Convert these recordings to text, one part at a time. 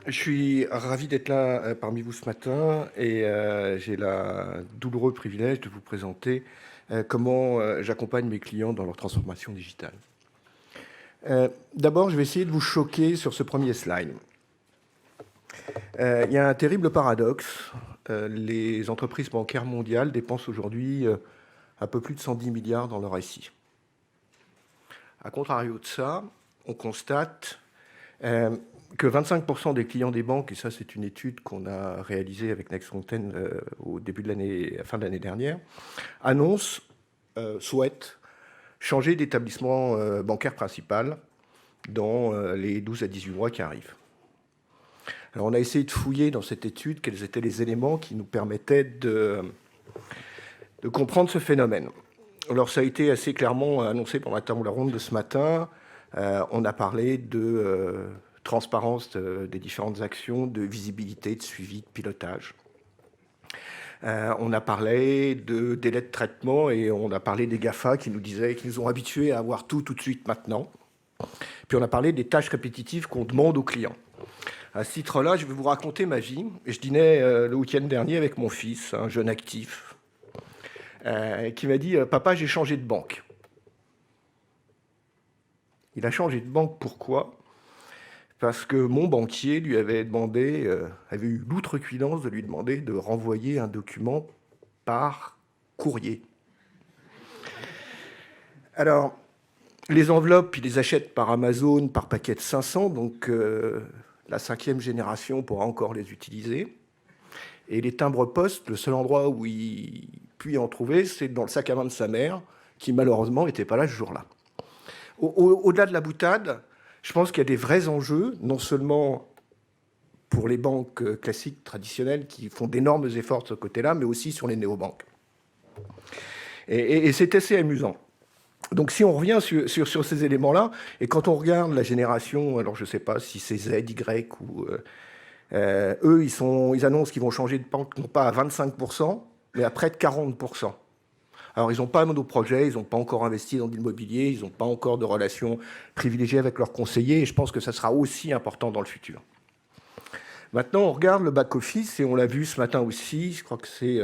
Je suis ravi d'être là parmi vous ce matin et j'ai le douloureux privilège de vous présenter comment j'accompagne mes clients dans leur transformation digitale. D'abord, je vais essayer de vous choquer sur ce premier slide. Il y a un terrible paradoxe. Les entreprises bancaires mondiales dépensent aujourd'hui un peu plus de 110 milliards dans leur SI. A contrario de ça, on constate que 25% des clients des banques, et ça c'est une étude qu'on a réalisée avec NextFronten au début de l'année, fin de l'année dernière, annoncent, souhaitent changer d'établissement bancaire principal dans les 12 à 18 mois qui arrivent. Alors on a essayé de fouiller dans cette étude quels étaient les éléments qui nous permettaient de comprendre ce phénomène. Alors ça a été assez clairement annoncé pendant la table ronde de ce matin. On a parlé de transparence des différentes actions, de visibilité, de suivi, de pilotage. On a parlé de délai de traitement et on a parlé des GAFA qui nous disaient, qui nous ont habitués à avoir tout de suite maintenant. Puis on a parlé des tâches répétitives qu'on demande aux clients. À ce titre-là, je vais vous raconter ma vie. Je dînais le week-end dernier avec mon fils, un jeune actif, qui m'a dit « Papa, j'ai changé de banque ». Il a changé de banque, pourquoi ? Parce que mon banquier lui avait demandé, avait eu l'outrecuidance de lui demander de renvoyer un document par courrier. Alors, les enveloppes, il les achète par Amazon, par paquet de 500, donc la 5e génération pourra encore les utiliser. Et les timbres-poste, le seul endroit où il peut en trouver, c'est dans le sac à main de sa mère, qui malheureusement n'était pas là ce jour-là. Au-delà de la boutade, je pense qu'il y a des vrais enjeux, non seulement pour les banques classiques, traditionnelles, qui font d'énormes efforts de ce côté-là, mais aussi sur les néobanques. Et c'est assez amusant. Donc si on revient sur ces éléments-là, et quand on regarde la génération, alors je ne sais pas si c'est Z, Y, ou... eux, ils annoncent qu'ils vont changer de banque, non pas à 25%, mais à près de 40%. Alors, ils n'ont pas un monoprojet, ils n'ont pas encore investi dans de l'immobilier, ils n'ont pas encore de relations privilégiées avec leurs conseillers, et je pense que ça sera aussi important dans le futur. Maintenant, on regarde le back-office, et on l'a vu ce matin aussi, je crois que c'est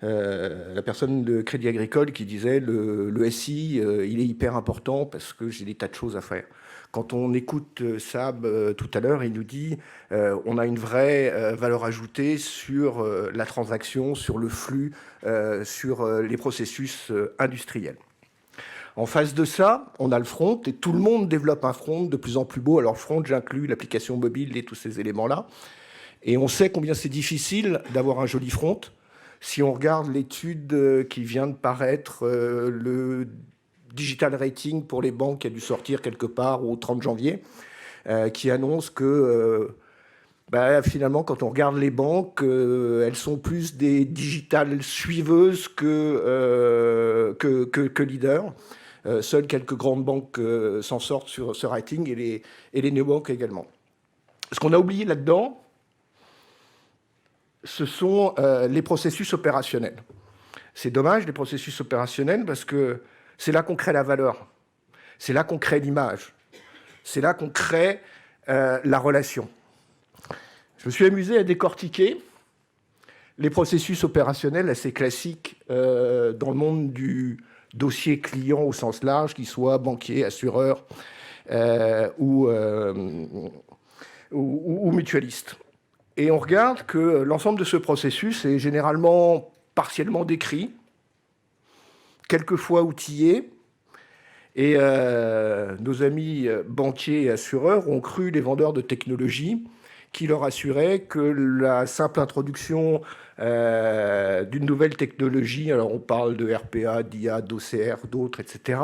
la personne de Crédit Agricole qui disait le SI, il est hyper important parce que j'ai des tas de choses à faire. Quand on écoute Sab tout à l'heure, il nous dit on a une vraie valeur ajoutée sur la transaction, sur le flux, sur les processus industriels. En face de ça, on a le front, et tout le monde développe un front de plus en plus beau. Alors, front, j'inclus l'application mobile et tous ces éléments-là. Et on sait combien c'est difficile d'avoir un joli front. Si on regarde l'étude qui vient de paraître, le digital rating pour les banques qui a dû sortir quelque part au 30 janvier, qui annonce que finalement, quand on regarde les banques, elles sont plus des digital suiveuses que leaders. Seules quelques grandes banques s'en sortent sur ce rating et les néobanques également. Ce qu'on a oublié là-dedans, ce sont les processus opérationnels. C'est dommage, les processus opérationnels, parce que c'est là qu'on crée la valeur, c'est là qu'on crée l'image, c'est là qu'on crée la relation. Je me suis amusé à décortiquer les processus opérationnels assez classiques dans le monde du dossier client au sens large, qu'il soit banquier, assureur ou mutualiste. Et on regarde que l'ensemble de ce processus est généralement partiellement décrit, quelquefois outillé, et nos amis banquiers et assureurs ont cru les vendeurs de technologie qui leur assuraient que la simple introduction d'une nouvelle technologie, alors on parle de RPA, d'IA, d'OCR, d'autres, etc.,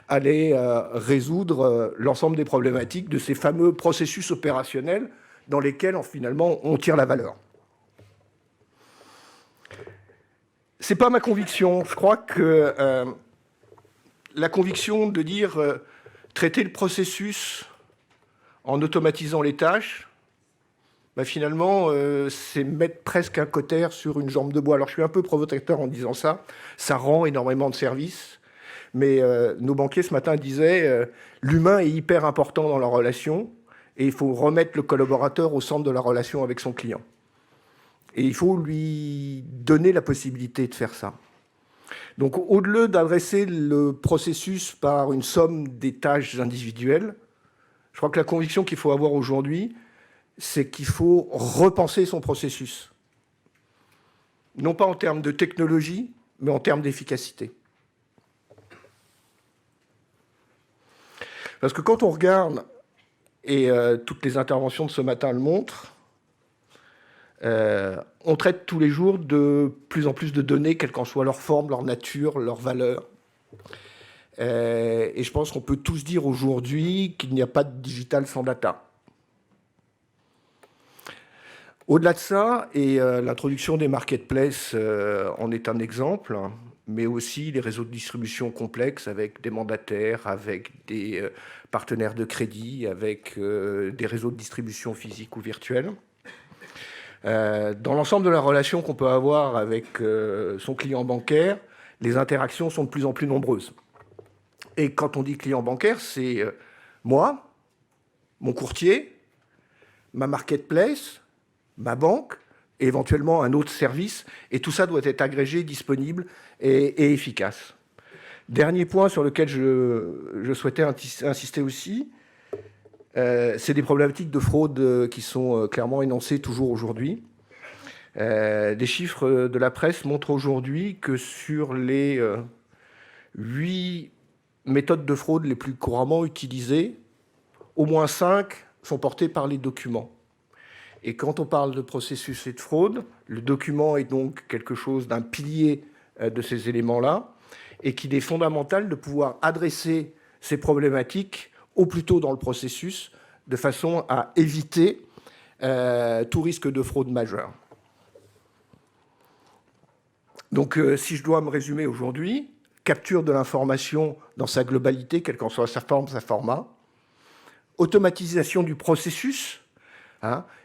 allait résoudre l'ensemble des problématiques de ces fameux processus opérationnels dans lesquels, finalement, on tire la valeur. Ce n'est pas ma conviction. Je crois que la conviction de dire traiter le processus en automatisant les tâches, finalement, c'est mettre presque un cautère sur une jambe de bois. Alors, je suis un peu provocateur en disant ça. Ça rend énormément de services. Mais nos banquiers, ce matin, disaient l'humain est hyper important dans leur relation. et il faut remettre le collaborateur au centre de la relation avec son client. Et il faut lui donner la possibilité de faire ça. Donc, au-delà d'adresser le processus par une somme des tâches individuelles, je crois que la conviction qu'il faut avoir aujourd'hui, c'est qu'il faut repenser son processus. Non pas en termes de technologie, mais en termes d'efficacité. Parce que quand on regarde, et toutes les interventions de ce matin le montrent, on traite tous les jours de plus en plus de données, quelle qu'en soit leur forme, leur nature, leur valeur. Et je pense qu'on peut tous dire aujourd'hui qu'il n'y a pas de digital sans data. Au-delà de ça, et l'introduction des marketplaces en est un exemple, mais aussi les réseaux de distribution complexes avec des mandataires, avec des partenaires de crédit, avec des réseaux de distribution physiques ou virtuels. Dans l'ensemble de la relation qu'on peut avoir avec son client bancaire, les interactions sont de plus en plus nombreuses. Et quand on dit client bancaire, c'est moi, mon courtier, ma marketplace, ma banque, et éventuellement un autre service, et tout ça doit être agrégé, disponible et efficace. Dernier point sur lequel je souhaitais insister aussi, c'est des problématiques de fraude qui sont clairement énoncées toujours aujourd'hui. Des chiffres de la presse montrent aujourd'hui que sur les 8 méthodes de fraude les plus couramment utilisées, au moins 5 sont portées par les documents. Et quand on parle de processus et de fraude, le document est donc quelque chose d'un pilier de ces éléments-là, et qu'il est fondamental de pouvoir adresser ces problématiques au plus tôt dans le processus, de façon à éviter tout risque de fraude majeure. Donc, si je dois me résumer aujourd'hui, capture de l'information dans sa globalité, quelle qu'en soit sa forme, sa format, automatisation du processus,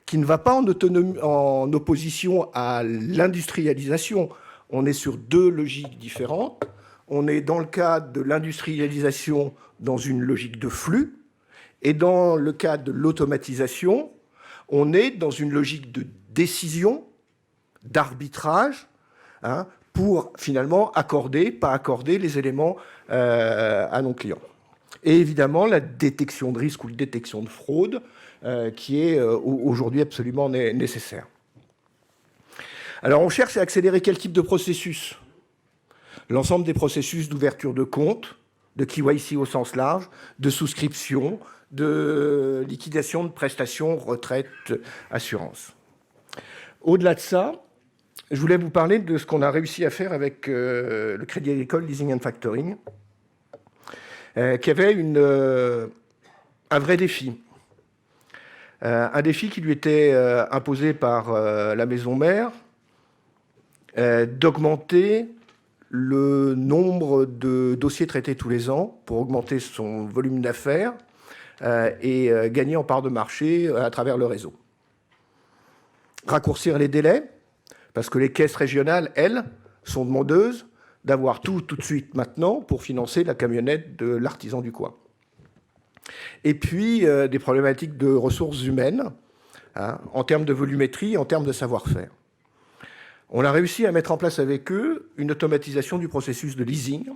qui ne va pas en opposition à l'industrialisation. On est sur deux logiques différentes. On est dans le cadre de l'industrialisation dans une logique de flux, et dans le cadre de l'automatisation, on est dans une logique de décision, d'arbitrage, pour finalement accorder, pas accorder les éléments à nos clients. Et évidemment, la détection de risque ou la détection de fraude, qui est aujourd'hui absolument nécessaire. Alors, on cherche à accélérer quel type de processus ? L'ensemble des processus d'ouverture de compte, de KYC au sens large, de souscription, de liquidation de prestations, retraite, assurance. Au-delà de ça, je voulais vous parler de ce qu'on a réussi à faire avec le Crédit Agricole Leasing and Factoring, qui avait un vrai défi. Un défi qui lui était imposé par la maison mère, d'augmenter le nombre de dossiers traités tous les ans pour augmenter son volume d'affaires et gagner en part de marché à travers le réseau. Raccourcir les délais, parce que les caisses régionales, elles, sont demandeuses d'avoir tout de suite maintenant pour financer la camionnette de l'artisan du coin. Et puis, des problématiques de ressources humaines, en termes de volumétrie, en termes de savoir-faire. On a réussi à mettre en place avec eux une automatisation du processus de leasing,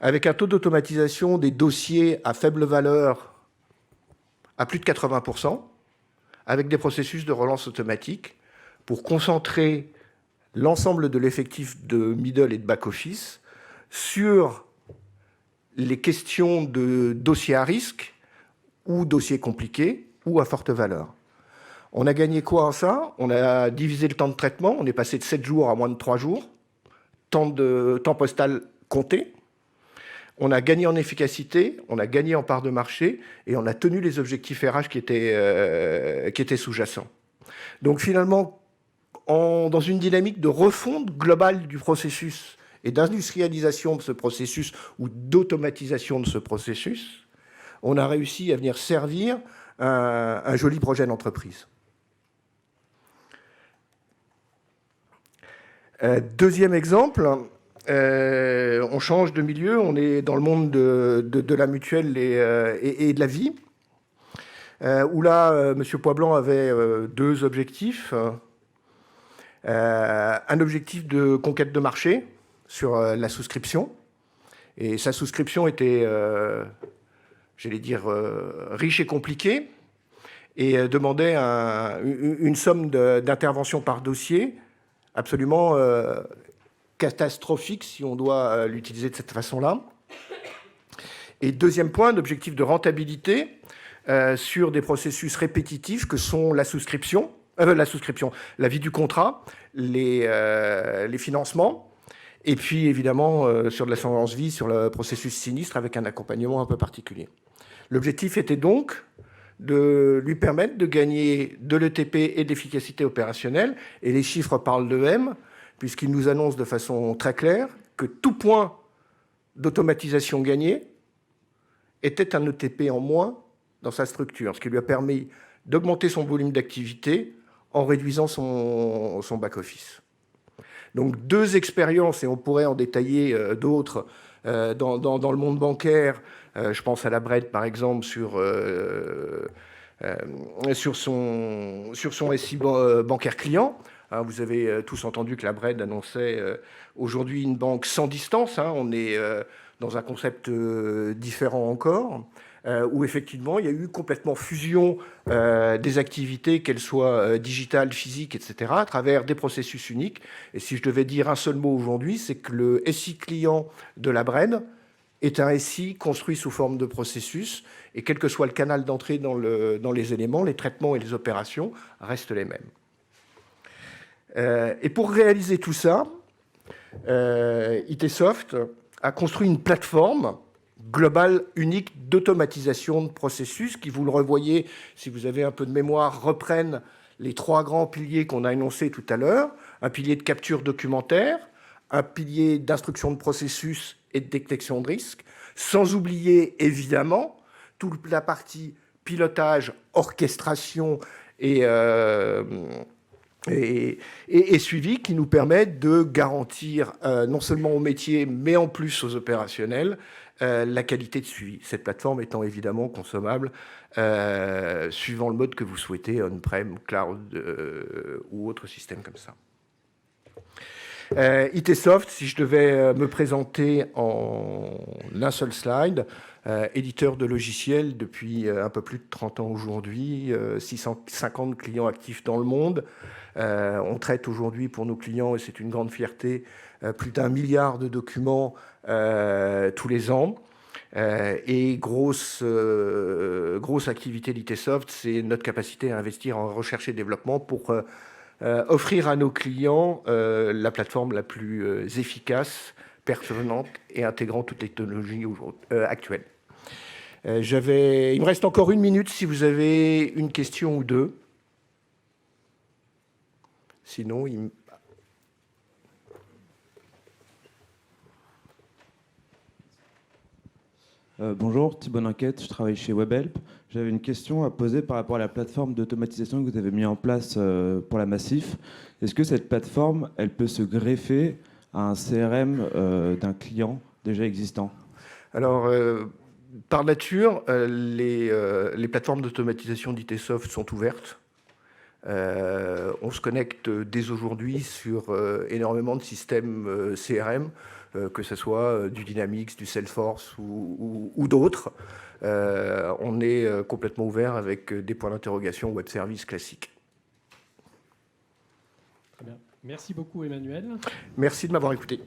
avec un taux d'automatisation des dossiers à faible valeur à plus de 80%, avec des processus de relance automatique, pour concentrer l'ensemble de l'effectif de middle et de back-office sur les questions de dossiers à risque ou dossiers compliqués ou à forte valeur. On a gagné quoi en ça ? On a divisé le temps de traitement, on est passé de 7 jours à moins de 3 jours, temps postal compté. On a gagné en efficacité, on a gagné en part de marché et on a tenu les objectifs RH qui étaient sous-jacents. Donc finalement, dans une dynamique de refonte globale du processus et d'industrialisation de ce processus ou d'automatisation de ce processus, on a réussi à venir servir un joli projet d'entreprise. Deuxième exemple, on change de milieu, on est dans le monde de la mutuelle et de la vie. où là, M. Poisblanc avait deux objectifs. Un objectif de conquête de marché sur la souscription. Et sa souscription était, j'allais dire, riche et compliquée, et demandait une somme d'intervention par dossier absolument catastrophique, si on doit l'utiliser de cette façon-là. Et deuxième point, d'objectif de rentabilité sur des processus répétitifs que sont la souscription, la vie du contrat, les financements, et puis évidemment sur de l'assurance vie, sur le processus sinistre avec un accompagnement un peu particulier. L'objectif était donc de lui permettre de gagner de l'ETP et de l'efficacité opérationnelle, et les chiffres parlent d'eux-mêmes, puisqu'ils nous annoncent de façon très claire que tout point d'automatisation gagné était un ETP en moins dans sa structure, ce qui lui a permis d'augmenter son volume d'activité en réduisant son back-office. Donc deux expériences, et on pourrait en détailler d'autres dans le monde bancaire. Je pense à la BRED, par exemple, sur son SI bancaire client. Vous avez tous entendu que la BRED annonçait aujourd'hui une banque sans distance. On est dans un concept différent encore, où effectivement il y a eu complètement fusion des activités, qu'elles soient digitales, physiques, etc., à travers des processus uniques. Et si je devais dire un seul mot aujourd'hui, c'est que le SI client de la BRED est un SI construit sous forme de processus, et quel que soit le canal d'entrée dans les éléments, les traitements et les opérations restent les mêmes. Et pour réaliser tout ça, ITsoft a construit une plateforme globale unique d'automatisation de processus qui, vous le revoyez, si vous avez un peu de mémoire, reprennent les trois grands piliers qu'on a énoncés tout à l'heure. Un pilier de capture documentaire, un pilier d'instruction de processus et de détection de risque, sans oublier évidemment toute la partie pilotage, orchestration et suivi qui nous permet de garantir non seulement au métier, mais en plus aux opérationnels, la qualité de suivi. Cette plateforme étant évidemment consommable suivant le mode que vous souhaitez, on-prem, cloud ou autre système comme ça. ITsoft, si je devais me présenter en un seul slide, éditeur de logiciels depuis un peu plus de 30 ans aujourd'hui, 650 clients actifs dans le monde. On traite aujourd'hui pour nos clients, et c'est une grande fierté, plus d'1 milliard de documents tous les ans. Et grosse activité d'ITsoft, c'est notre capacité à investir en recherche et développement pour offrir à nos clients la plateforme la plus efficace, performante et intégrant toutes les technologies actuelles. Il me reste encore 1 minute si vous avez une question ou deux. Sinon, Bonjour, Thibaut Ninquette, je travaille chez WebHelp. J'avais une question à poser par rapport à la plateforme d'automatisation que vous avez mis en place pour la Massif. Est-ce que cette plateforme, elle peut se greffer à un CRM d'un client déjà existant? Alors, par nature, les plateformes d'automatisation d'ITsoft sont ouvertes. On se connecte dès aujourd'hui sur énormément de systèmes CRM, que ce soit du Dynamics, du Salesforce ou d'autres. On est complètement ouvert avec des points d'interrogation web service classiques. Très bien. Merci beaucoup, Emmanuel. Merci de m'avoir écouté.